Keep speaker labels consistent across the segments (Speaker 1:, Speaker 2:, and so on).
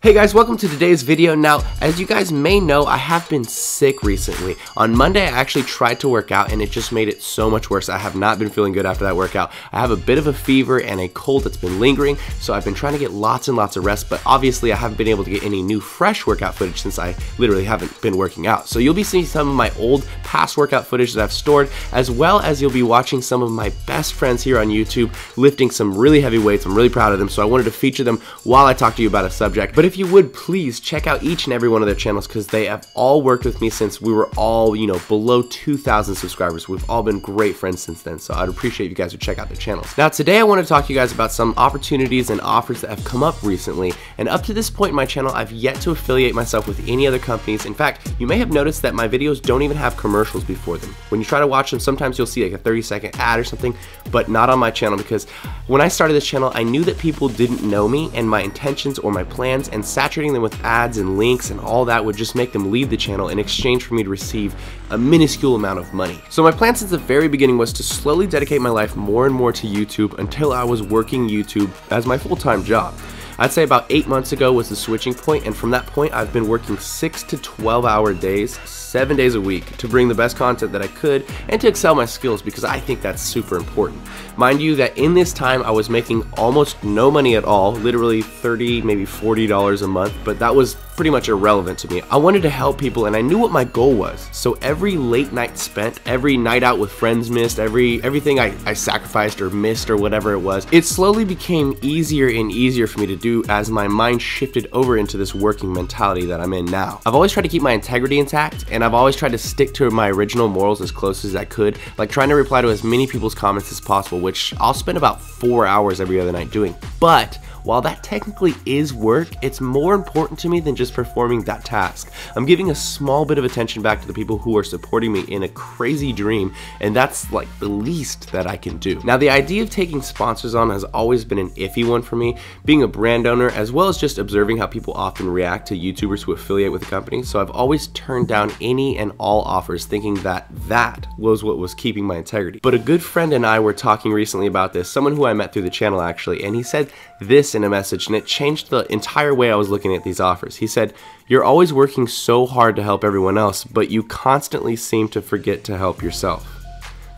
Speaker 1: Hey guys, welcome to today's video. Now, as you guys may know, I have been sick recently. On Monday, I actually tried to work out and it just made it so much worse. I have not been feeling good after that workout. I have a bit of a fever and a cold that's been lingering, so I've been trying to get lots and lots of rest, but obviously I haven't been able to get any new fresh workout footage since I literally haven't been working out. So you'll be seeing some of my old past workout footage that I've stored, as well as you'll be watching some of my best friends here on YouTube lifting some really heavy weights. I'm really proud of them, so I wanted to feature them while I talk to you about a subject. But if you would, please check out each and every one of their channels because they have all worked with me since we were all, below 2,000 subscribers. We've all been great friends since then, so I'd appreciate if you guys would check out their channels. Now, today I want to talk to you guys about some opportunities and offers that have come up recently, and up to this point in my channel, I've yet to affiliate myself with any other companies. In fact, you may have noticed that my videos don't even have commercials before them. When you try to watch them, sometimes you'll see like a 30-second ad or something, but not on my channel, because when I started this channel, I knew that people didn't know me and my intentions or my plans, and saturating them with ads and links and all that would just make them leave the channel in exchange for me to receive a minuscule amount of money. So my plan since the very beginning was to slowly dedicate my life more and more to YouTube until I was working YouTube as my full-time job. I'd say about 8 months ago was the switching point, and from that point I've been working 6 to 12-hour days, 7 days a week, to bring the best content that I could and to excel my skills, because I think that's super important. Mind you that in this time I was making almost no money at all, literally $30, maybe $40 a month, but that was pretty much irrelevant to me. I wanted to help people and I knew what my goal was. So every late night spent, every night out with friends missed, everything I sacrificed or missed or whatever it was, it slowly became easier and easier for me to do as my mind shifted over into this working mentality that I'm in now. I've always tried to keep my integrity intact, and I've always tried to stick to my original morals as close as I could, like trying to reply to as many people's comments as possible, which I'll spend about 4 hours every other night doing. But while that technically is work, it's more important to me than just performing that task. I'm giving a small bit of attention back to the people who are supporting me in a crazy dream, and that's like the least that I can do. Now, the idea of taking sponsors on has always been an iffy one for me, being a brand owner, as well as just observing how people often react to YouTubers who affiliate with a company. So I've always turned down any and all offers, thinking that that was what was keeping my integrity. But a good friend and I were talking recently about this, someone who I met through the channel actually, and he said this in a message, and it changed the entire way I was looking at these offers. He said, "You're always working so hard to help everyone else, but you constantly seem to forget to help yourself."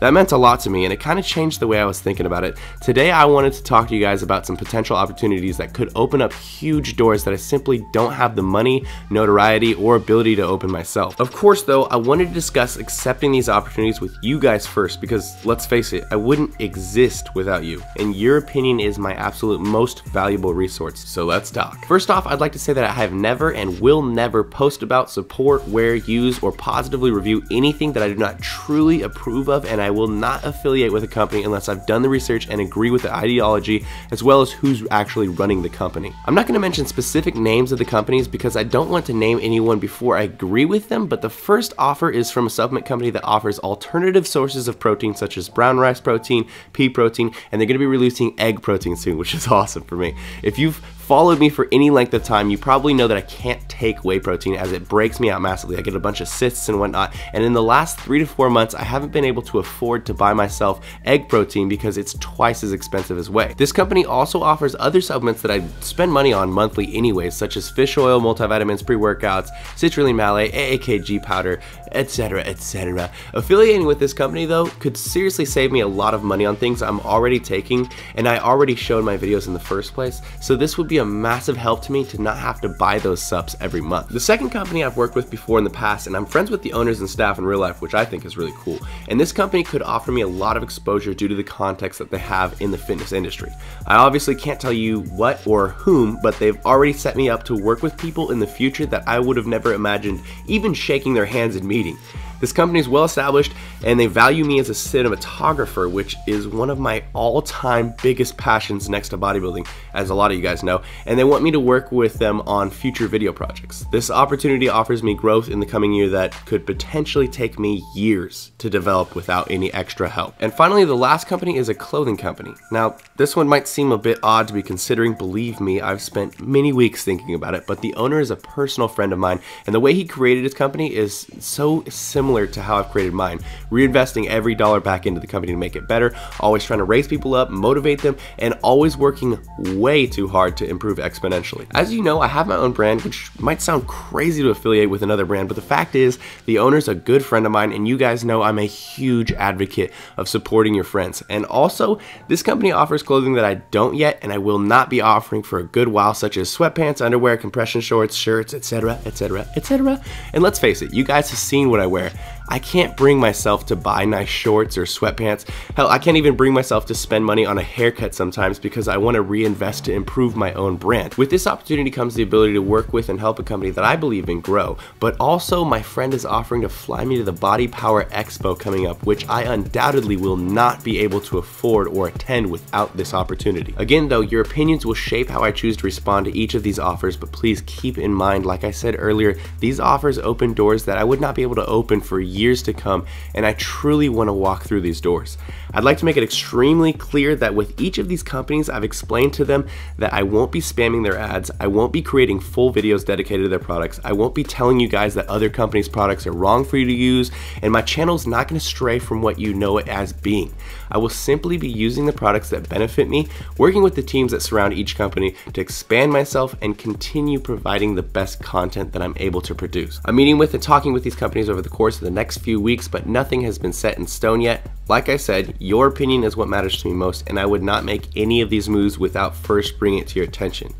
Speaker 1: That meant a lot to me, and it kind of changed the way I was thinking about it. Today I wanted to talk to you guys about some potential opportunities that could open up huge doors that I simply don't have the money, notoriety, or ability to open myself. Of course though, I wanted to discuss accepting these opportunities with you guys first, because let's face it, I wouldn't exist without you, and your opinion is my absolute most valuable resource. So let's talk. First off, I'd like to say that I have never and will never post about, support, wear, use, or positively review anything that I do not truly approve of, and I will not affiliate with a company unless I've done the research and agree with the ideology, as well as who's actually running the company. I'm not going to mention specific names of the companies because I don't want to name anyone before I agree with them, but the first offer is from a supplement company that offers alternative sources of protein such as brown rice protein, pea protein, and they're going to be releasing egg protein soon, which is awesome for me. If you've followed me for any length of time, you probably know that I can't take whey protein as it breaks me out massively. I get a bunch of cysts and whatnot, and in the last 3 to 4 months, I haven't been able to afford to buy myself egg protein because it's twice as expensive as whey. This company also offers other supplements that I spend money on monthly anyways, such as fish oil, multivitamins, pre-workouts, citrulline malate, AAKG powder, etc., etc. Affiliating with this company though could seriously save me a lot of money on things I'm already taking, and I already showed my videos in the first place, so this would be a massive help to me to not have to buy those subs every month. The second company I've worked with before in the past, and I'm friends with the owners and staff in real life, which I think is really cool, and this company could offer me a lot of exposure due to the context that they have in the fitness industry. I obviously can't tell you what or whom, but they've already set me up to work with people in the future that I would have never imagined even shaking their hands and meeting. This company is well established and they value me as a cinematographer, which is one of my all-time biggest passions next to bodybuilding, as a lot of you guys know, and they want me to work with them on future video projects. This opportunity offers me growth in the coming year that could potentially take me years to develop without any extra help. And finally, the last company is a clothing company. Now, this one might seem a bit odd to be considering. Believe me, I've spent many weeks thinking about it, but the owner is a personal friend of mine, and the way he created his company is so similar similar to how I've created mine, reinvesting every dollar back into the company to make it better, always trying to raise people up, motivate them, and always working way too hard to improve exponentially. As you know, I have my own brand, which might sound crazy to affiliate with another brand, but the fact is, the owner's a good friend of mine, and you guys know I'm a huge advocate of supporting your friends. And also, this company offers clothing that I don't yet, and I will not be offering for a good while, such as sweatpants, underwear, compression shorts, shirts, etc., etc., etc. And let's face it, you guys have seen what I wear. I can't bring myself to buy nice shorts or sweatpants. Hell, I can't even bring myself to spend money on a haircut sometimes because I want to reinvest to improve my own brand. With this opportunity comes the ability to work with and help a company that I believe in grow, but also my friend is offering to fly me to the Body Power Expo coming up, which I undoubtedly will not be able to afford or attend without this opportunity. Again though, your opinions will shape how I choose to respond to each of these offers, but please keep in mind, like I said earlier, these offers open doors that I would not be able to open for years to come, and I truly want to walk through these doors. I'd like to make it extremely clear that with each of these companies, I've explained to them that I won't be spamming their ads, I won't be creating full videos dedicated to their products, I won't be telling you guys that other companies' products are wrong for you to use, and my channel is not going to stray from what you know it as being. I will simply be using the products that benefit me, working with the teams that surround each company to expand myself and continue providing the best content that I'm able to produce. I'm meeting with and talking with these companies over the course of the next few weeks, but nothing has been set in stone yet. Like I said, your opinion is what matters to me most, and I would not make any of these moves without first bringing it to your attention.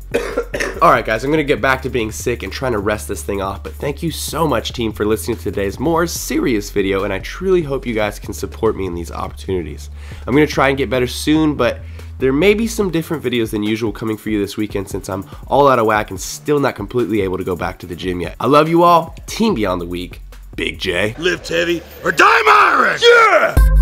Speaker 1: Alright guys, I'm going to get back to being sick and trying to rest this thing off, but thank you so much team for listening to today's more serious video, and I truly hope you guys can support me in these opportunities. I'm going to try and get better soon, but there may be some different videos than usual coming for you this weekend since I'm all out of whack and still not completely able to go back to the gym yet. I love you all. Team Beyond the Week. Big J.
Speaker 2: Lift heavy or die MIRIN! Yeah!